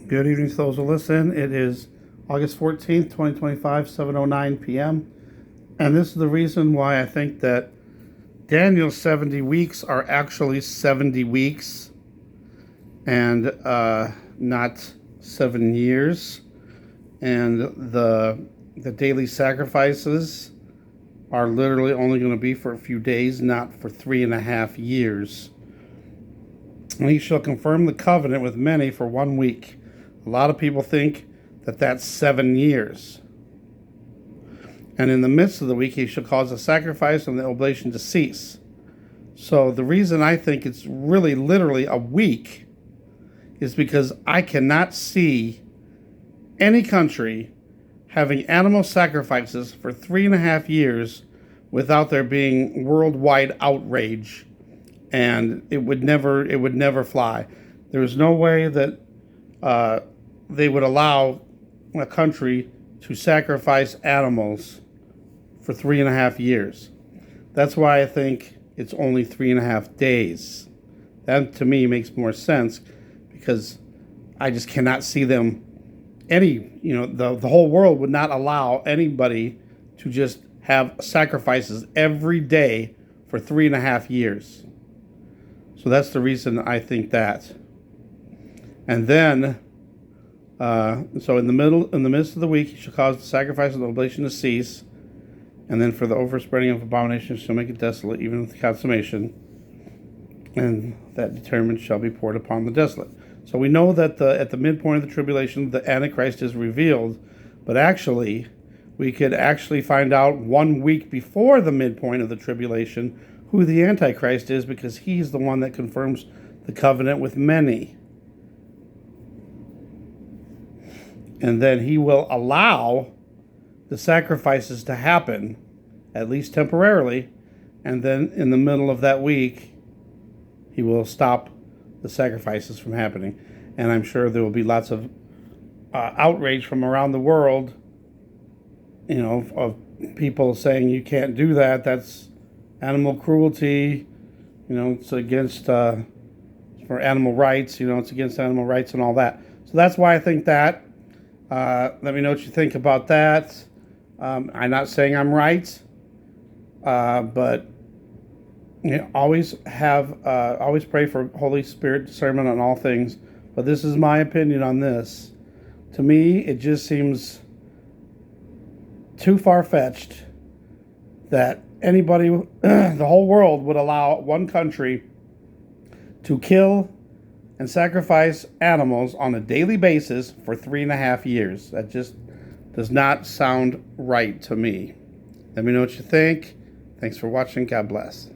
Good evening to those who listen. It is August 14th, 2025, 7:09 p.m. And this is the reason why I think that Daniel's 70 weeks are actually 70 weeks and not 7 years. And the daily sacrifices are literally only going to be for a few days, not for 3.5 years. And he shall confirm the covenant with many for 1 week. A lot of people think that that's 7 years. And in the midst of the week, he shall cause the sacrifice and the oblation to cease. So the reason I think it's really literally a week is because I cannot see any country having animal sacrifices for 3.5 years without there being worldwide outrage, and it would never fly. There is no way that they would allow a country to sacrifice animals for 3.5 years. That's why I think it's only 3.5 days. That to me makes more sense, because I just cannot see them the whole world would not allow anybody to just have sacrifices every day for 3.5 years. So that's the reason I think that. And then, so in the midst of the week, he shall cause the sacrifice and the oblation to cease. And then for the overspreading of abominations shall make it desolate, even with the consummation. And that determined shall be poured upon the desolate. So we know that at the midpoint of the tribulation, the Antichrist is revealed. But actually, we could actually find out 1 week before the midpoint of the tribulation who the Antichrist is, because he's the one that confirms the covenant with many. And then he will allow the sacrifices to happen, at least temporarily, and then in the middle of that week, he will stop the sacrifices from happening. And I'm sure there will be lots of outrage from around the world, of people saying you can't do that. That's animal cruelty. It's against for animal rights. It's against animal rights and all that. So that's why I think that. Let me know what you think about that. I'm not saying I'm right, but always pray for Holy Spirit discernment on all things. But this is my opinion on this. To me, it just seems too far-fetched that anybody, the whole world, would allow one country to kill and sacrifice animals on a daily basis for 3.5 years. That just does not sound right to me. Let me know what you think. Thanks for watching. God bless.